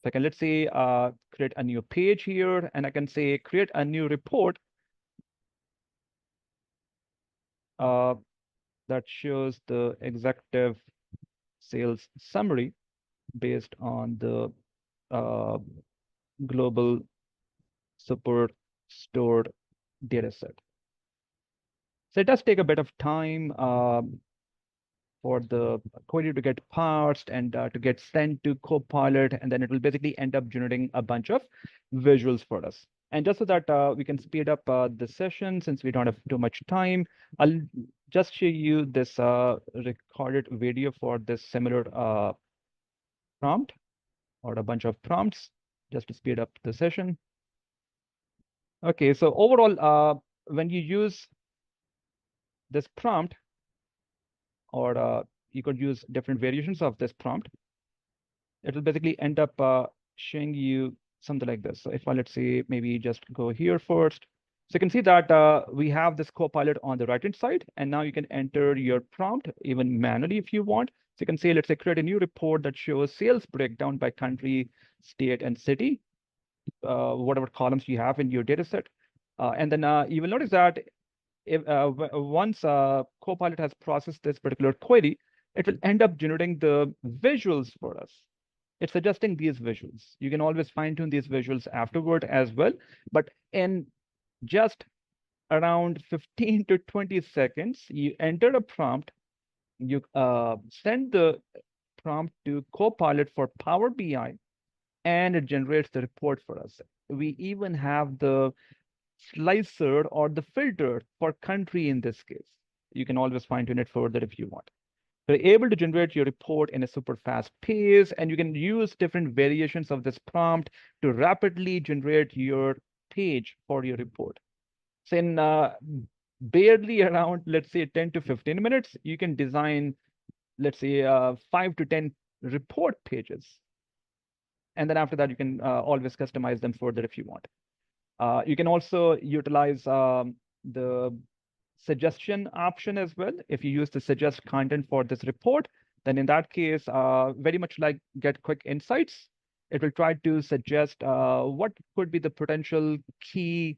So I can, let's say, create a new page here, and I can say create a new report that shows the executive sales summary based on the global super stored data set. So it does take a bit of time for the query to get parsed and to get sent to Copilot, and then it will basically end up generating a bunch of visuals for us. And just so that we can speed up the session, since we don't have too much time, I'll just show you this recorded video for this similar prompt or a bunch of prompts, just to speed up the session. Okay, so overall, when you use this prompt, or you could use different variations of this prompt, it will basically end up showing you something like this. So if I, let's say, maybe just go here first. So you can see that we have this Copilot on the right-hand side, and now you can enter your prompt even manually if you want. So you can say, let's say, create a new report that shows sales breakdown by country, state, and city, whatever columns you have in your data set. And then you will notice that if once Copilot has processed this particular query, it will end up generating the visuals for us. It's suggesting these visuals. You can always fine-tune these visuals afterward as well, but in just around 15 to 20 seconds, you enter a prompt, you send the prompt to Copilot for Power BI, and it generates the report for us. We even have the slicer or the filter for country in this case. You can always fine-tune it further if you want. You're able to generate your report in a super fast pace, and you can use different variations of this prompt to rapidly generate your page for your report. So in barely around, let's say, 10 to 15 minutes, you can design, let's say, 5 to 10 report pages. And then after that, you can always customize them further if you want. You can also utilize the suggestion option as well. If you use the suggest content for this report, then in that case, very much like Get Quick Insights, it will try to suggest what could be the potential key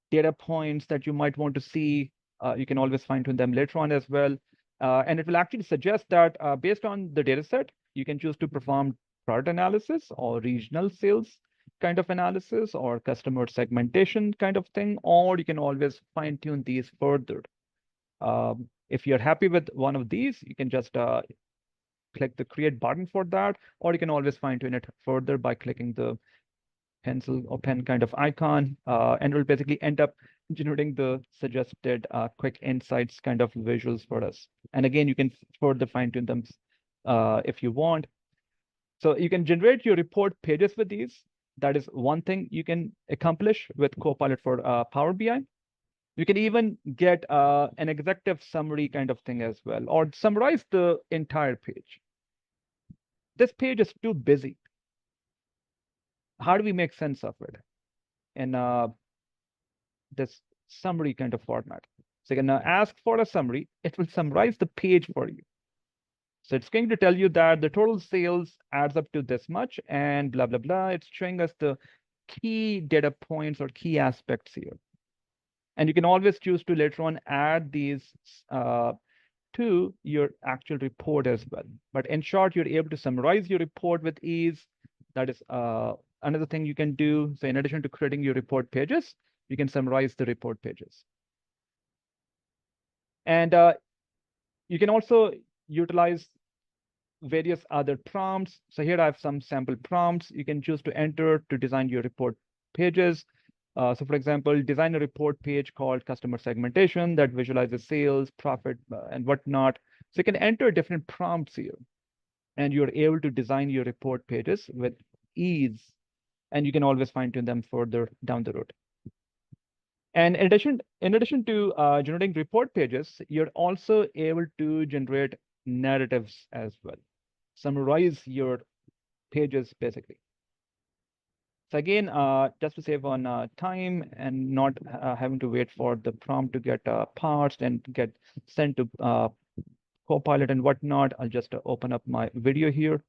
data points that you might want to see. You can always fine-tune them later on as well. And it will actually suggest that based on the data set, you can choose to perform product analysis or regional sales kind of analysis or customer segmentation kind of thing, or you can always fine tune these further. If you're happy with one of these, you can just click the create button for that, or you can always fine tune it further by clicking the pencil or pen kind of icon, and it will basically end up generating the suggested quick insights kind of visuals for us. And again, you can further fine tune them if you want. So you can generate your report pages with these. That is one thing you can accomplish with Copilot for Power BI. You can even get an executive summary kind of thing as well, or summarize the entire page. This page is too busy. How do we make sense of it in this summary kind of format? So you can ask for a summary. It will summarize the page for you. So it's going to tell you that the total sales adds up to this much and blah, blah, blah. It's showing us the key data points or key aspects here. And you can always choose to later on add these to your actual report as well. But in short, you're able to summarize your report with ease. That is another thing you can do. So in addition to creating your report pages, you can summarize the report pages. And you can also utilize various other prompts. So here I have some sample prompts you can choose to enter to design your report pages. So for example, design a report page called customer segmentation that visualizes sales, profit, and whatnot. So you can enter different prompts here, and you're able to design your report pages with ease, and you can always fine-tune them further down the road. And in addition to generating report pages, you're also able to generate narratives as well. Summarize your pages, basically. So again, just to save on time and not having to wait for the prompt to get parsed and get sent to Copilot and whatnot, I'll just open up my video here.